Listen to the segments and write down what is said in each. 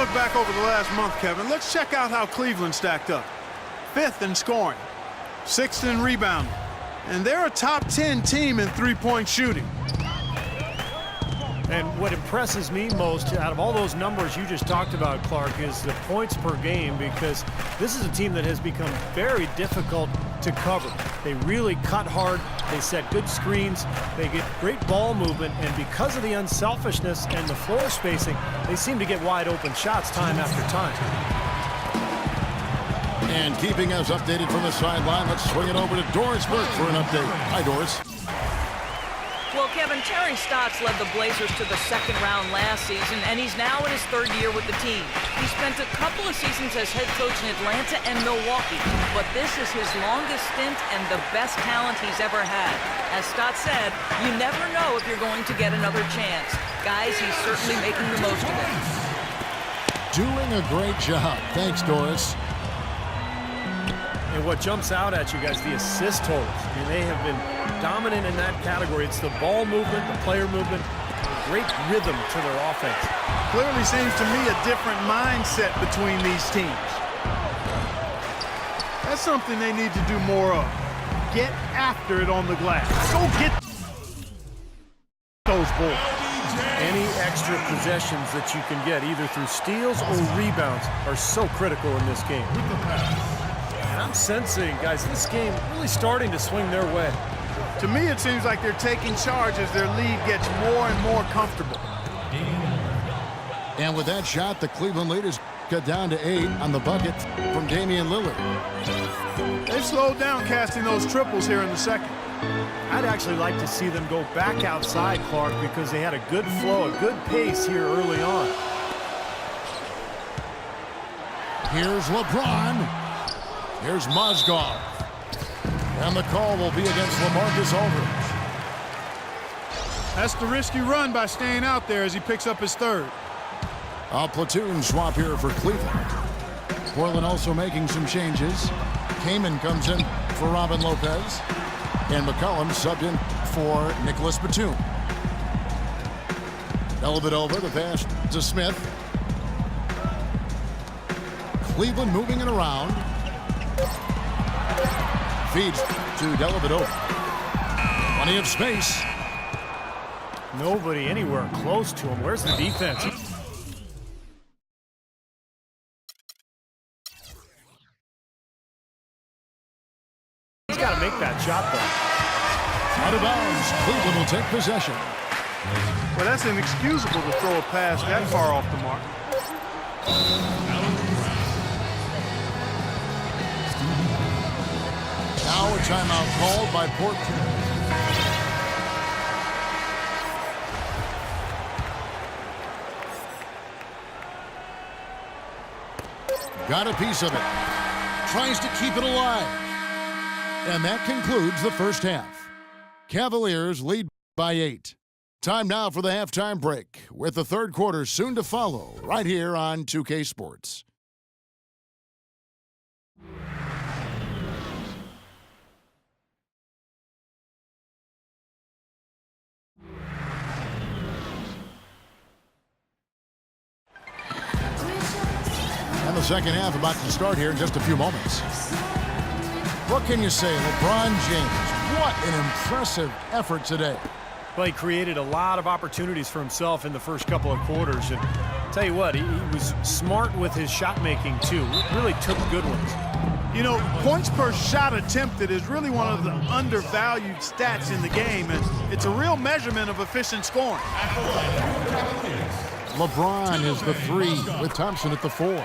look back over the last month, Kevin, let's check out how Cleveland stacked up. 5th in scoring, 6th in rebounding, and they're a top 10 team in three-point shooting. And what impresses me most out of all those numbers you just talked about, Clark, is the points per game, because this is a team that has become very difficult to cover. They really cut hard, they set good screens, they get great ball movement, and because of the unselfishness and the floor spacing, they seem to get wide open shots time after time. And keeping us updated from the sideline, let's swing it over to Doris Burke for an update. Hi, Doris. Well, Kevin, Terry Stotts led the Blazers to the second round last season, and he's now in his 3rd year with the team. He spent a couple of seasons as head coach in Atlanta and Milwaukee, but this is his longest stint and the best talent he's ever had. As Stotts said, you never know if you're going to get another chance. Guys, he's certainly making the most of it. Doing a great job. Thanks, Doris. And what jumps out at you guys, the assist totals. I mean, they have been dominant in that category. It's the ball movement, the player movement, great rhythm to their offense. Clearly seems to me a different mindset between these teams. That's something they need to do more of. Get after it on the glass. Go get those boards. Any extra possessions that you can get, either through steals or rebounds, are so critical in this game. And I'm sensing, guys, this game really starting to swing their way. To me, it seems like they're taking charge as their lead gets more and more comfortable. And with that shot, the Cleveland leaders cut down to 8 on the bucket from Damian Lillard. They've slowed down casting those triples here in the second. I'd actually like to see them go back outside, Clark, because they had a good flow, a good pace here early on. Here's LeBron. Here's Mozgov. And the call will be against LaMarcus Aldridge. That's the risky run by staying out there as he picks up his 3rd. A platoon swap here for Cleveland. Portland also making some changes. Kaman comes in for Robin Lopez. And McCollum subbed in for Nicholas Batum. Dellavedova, the pass to Smith. Cleveland moving it around. Feeds to Dellavedova. Plenty of space. Nobody anywhere close to him. Where's the defense? He's got to make that shot, though. Out of bounds. Cleveland will take possession. Well, that's inexcusable to throw a pass that far off the mark. Now a timeout called by Portland. Got a piece of it. Tries to keep it alive. And that concludes the first half. Cavaliers lead by 8. Time now for the halftime break, with the 3rd quarter soon to follow right here on 2K Sports. And the second half about to start here in just a few moments. What can you say? LeBron James, what an impressive effort today. Well, he created a lot of opportunities for himself in the first couple of quarters. And tell you what, he was smart with his shot making, too. Really took good ones. You know, points per shot attempted is really one of the undervalued stats in the game, and it's a real measurement of efficient scoring. LeBron is the 3 with Thompson at the 4.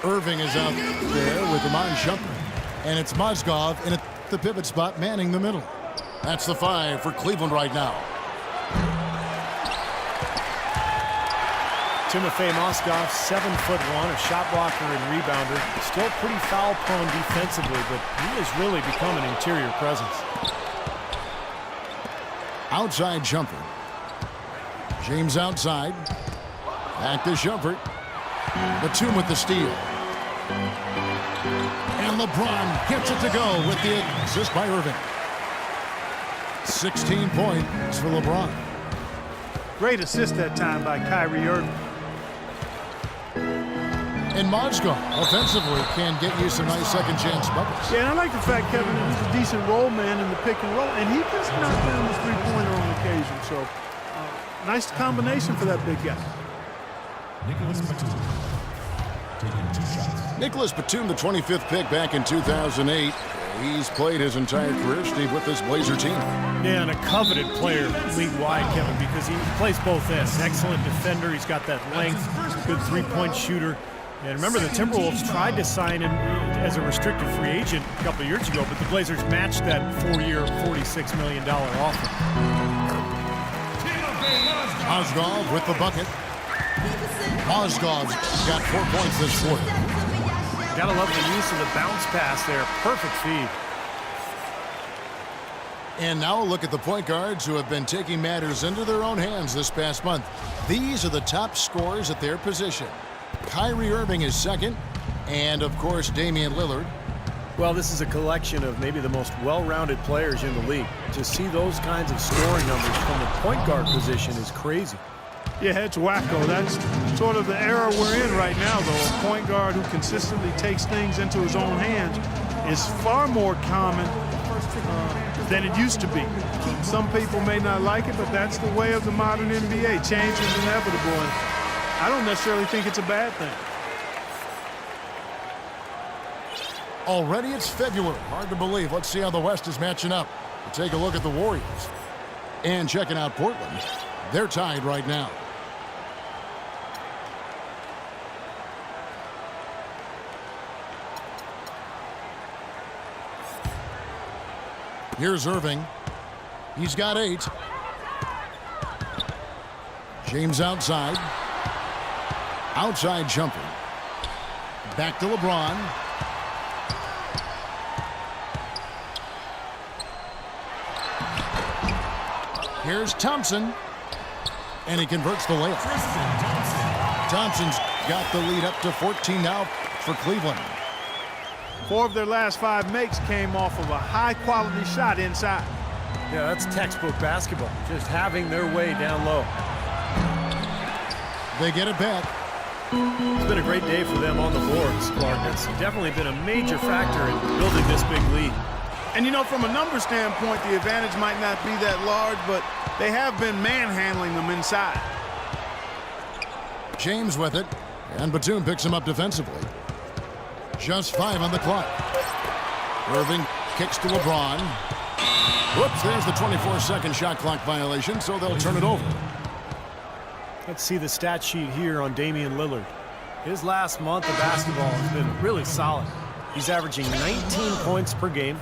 Irving is out there with Iman Shumpert. And it's Mozgov in at the pivot spot, manning the middle. That's the 5 for Cleveland right now. Timofey Mozgov, 7'1", a shot blocker and rebounder. Still pretty foul-prone defensively, but he has really become an interior presence. Outside Shumpert. James outside. Back to Shumpert. Batum with the steal. And LeBron gets it to go with the assist by Irving. 16 points for LeBron. Great assist that time by Kyrie Irving. And Mozgov, offensively, can get you some nice second chance buckets. Yeah, and I like the fact, Kevin, that he's a decent roll man in the pick and roll, and he can knock down the three-pointer on occasion. So, nice combination for that big guy. Nicholas Batum taking 2 shots. Nicholas Batum, the 25th pick back in 2008. He's played his entire career, Steve, with this Blazer team. Yeah, and a coveted player league-wide, Kevin, because he plays both ends. Excellent defender. He's got that length, good three-point shooter. And remember, the Timberwolves tried to sign him as a restricted free agent a couple of years ago, but the Blazers matched that 4-year, $46 million offer. Mozgov with the bucket. Mozgov's got 4 points this quarter. Gotta love the use of the bounce pass there. Perfect feed. And now a look at the point guards who have been taking matters into their own hands this past month. These are the top scorers at their position. Kyrie Irving is second, and of course Damian Lillard. Well, this is a collection of maybe the most well-rounded players in the league. To see those kinds of scoring numbers from the point guard position is crazy. Yeah, it's wacko. That's sort of the era we're in right now, though. A point guard who consistently takes things into his own hands is far more common than it used to be. Some people may not like it, but that's the way of the modern NBA. Change is inevitable, and I don't necessarily think it's a bad thing. Already it's February. Hard to believe. Let's see how the West is matching up. We'll take a look at the Warriors. And checking out Portland. They're tied right now. Here's Irving. He's got 8. James outside. Outside jumper. Back to LeBron. Here's Thompson. And he converts the layup. Thompson's got the lead up to 14 now for Cleveland. 4 of their last 5 makes came off of a high-quality shot inside. Yeah, that's textbook basketball. Just having their way down low. They get it back. It's been a great day for them on the boards, Clark. That's definitely been a major factor in building this big lead. And, you know, from a number standpoint, the advantage might not be that large, but they have been manhandling them inside. James with it. And Batum picks him up defensively. Just 5 on the clock. Irving kicks to LeBron. Whoops, there's the 24-second shot clock violation, so they'll turn it over. Let's see the stat sheet here on Damian Lillard. His last month of basketball has been really solid. He's averaging 19 points per game,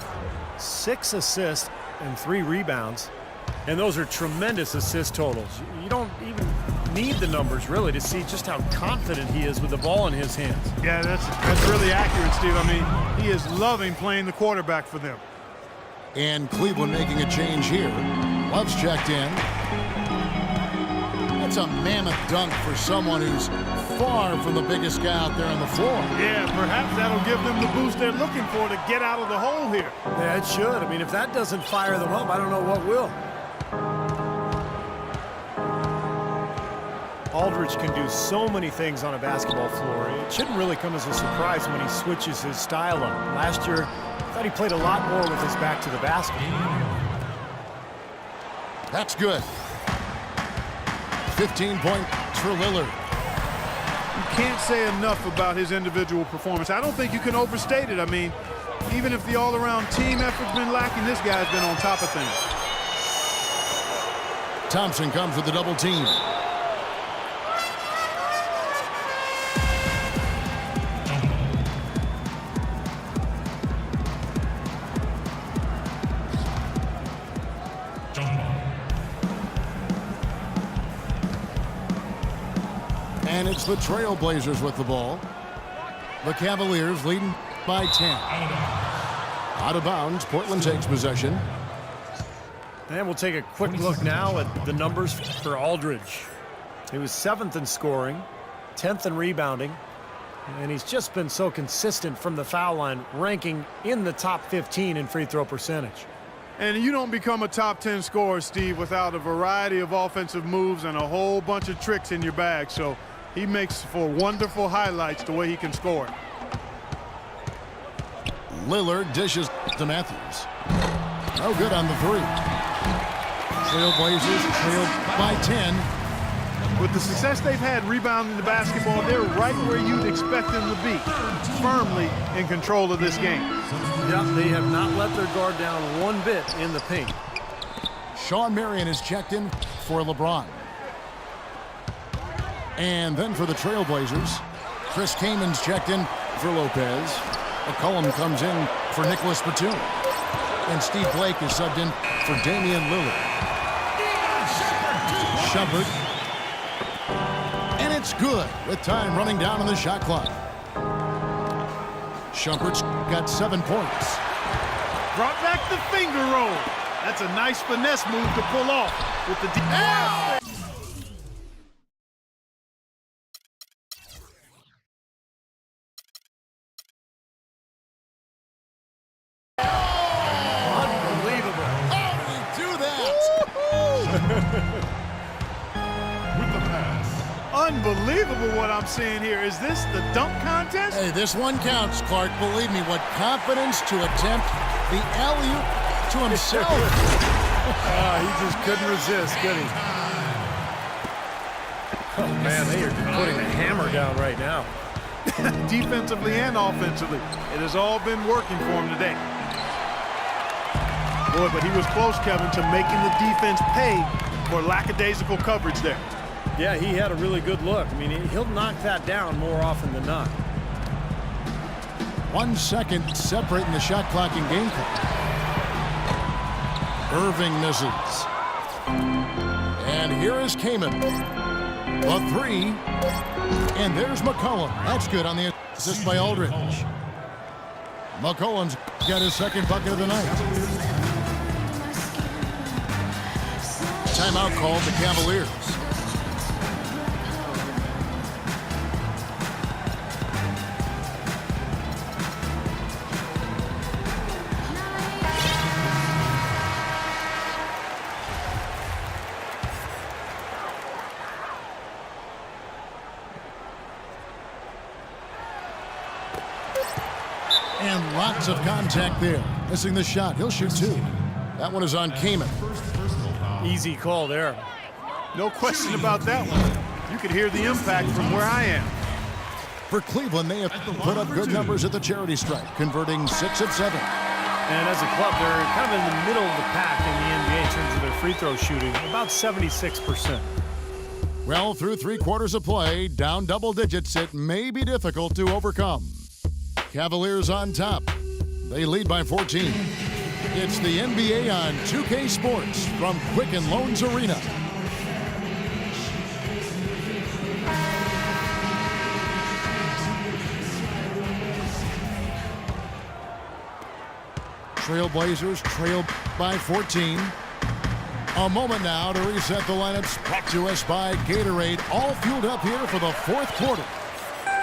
6 assists, and 3 rebounds. And those are tremendous assist totals. You don't even need the numbers, really, to see just how confident he is with the ball in his hands. Yeah, that's really accurate, Steve. I mean, he is loving playing the quarterback for them. And Cleveland making a change here. Love's checked in. That's a mammoth dunk for someone who's far from the biggest guy out there on the floor. Yeah, perhaps that'll give them the boost they're looking for to get out of the hole here. Yeah, it should. I mean, if that doesn't fire them up, I don't know what will. Aldridge can do so many things on a basketball floor. It shouldn't really come as a surprise when he switches his style up. Last year, I thought he played a lot more with his back to the basket. That's good. 15 points for Lillard. You can't say enough about his individual performance. I don't think you can overstate it. I mean, even if the all-around team effort's been lacking, this guy's been on top of things. Thompson comes with the double team. And it's the Trailblazers with the ball. The Cavaliers leading by 10. Out of bounds, Portland takes possession. And we'll take a quick look now at the numbers for Aldridge. He was 7th in scoring, 10th in rebounding, and he's just been so consistent from the foul line, ranking in the top 15 in free throw percentage. And you don't become a top 10 scorer, Steve, without a variety of offensive moves and a whole bunch of tricks in your bag. So He makes for wonderful highlights the way he can score. Lillard dishes to Matthews. No good on the three. Trailblazers trailed by 10. With the success they've had rebounding the basketball, they're right where you'd expect them to be, firmly in control of this game. Yeah, they have not let their guard down one bit in the paint. Sean Marion is checked in for LeBron. And then for the Trailblazers, Chris Kaman's checked in for Lopez. McCollum comes in for Nicholas Batum. And Steve Blake is subbed in for Damian Lillard. Shumpert. And it's good with time running down on the shot clock. Shumpert's got 7 points. Brought back the finger roll. That's a nice finesse move to pull off with the Unbelievable. How did he do that? With the pass. Unbelievable what I'm seeing here. Is this the dunk contest? Hey, this one counts, Clark. Believe me, what confidence to attempt the alley-oop to himself. He just couldn't resist, could he? Oh, man, they are putting the hammer down right now. Defensively and offensively. It has all been working for him today. Boy, but he was close, Kevin, to making the defense pay for lackadaisical coverage there. Yeah, he had a really good look. I mean, he'll knock that down more often than not. 1 second separating the shot clock and game clock. Irving misses. And here is Kaman. The three. And there's McCollum. That's good on the assist by Aldridge. McCollum's got his second bucket of the night. Timeout called the Cavaliers. And lots of contact there. Missing the shot. He'll shoot 2. That one is on Kaman. Easy call there. No question about that one. You could hear the impact from where I am. For Cleveland, they have put up good numbers at the charity stripe, converting 6 of 7. And as a club, they're kind of in the middle of the pack in the NBA in terms of their free throw shooting, about 76%. Well, through 3 quarters of play, down double digits, it may be difficult to overcome. Cavaliers on top. They lead by 14. It's the NBA on 2K Sports from Quicken Loans Arena. Trailblazers trail by 14. A moment now to reset the lineups. Brought to us by Gatorade. All fueled up here for the 4th quarter.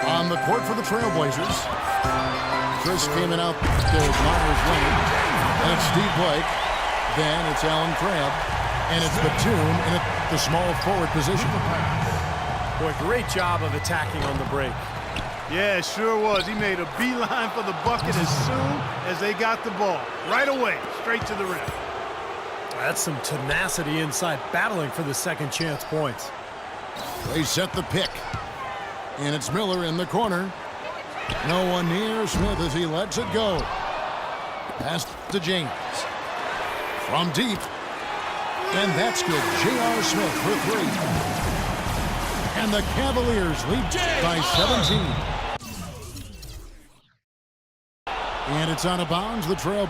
On the court for the Trailblazers, Chris Kaman out to Myers Leonard. And it's Steve Blake. Then it's Alan Crabb. And it's Batum in the small forward position. Boy, great job of attacking on the break. Yeah, it sure was. He made a beeline for the bucket as soon as they got the ball. Right away, straight to the rim. That's some tenacity inside, battling for the second chance points. They set the pick. And it's Miller in the corner. No one near Smith as he lets it go. Pass to James. From deep. And that's good. J.R. Smith for 3. And the Cavaliers lead by 17. And it's out of bounds. The trail.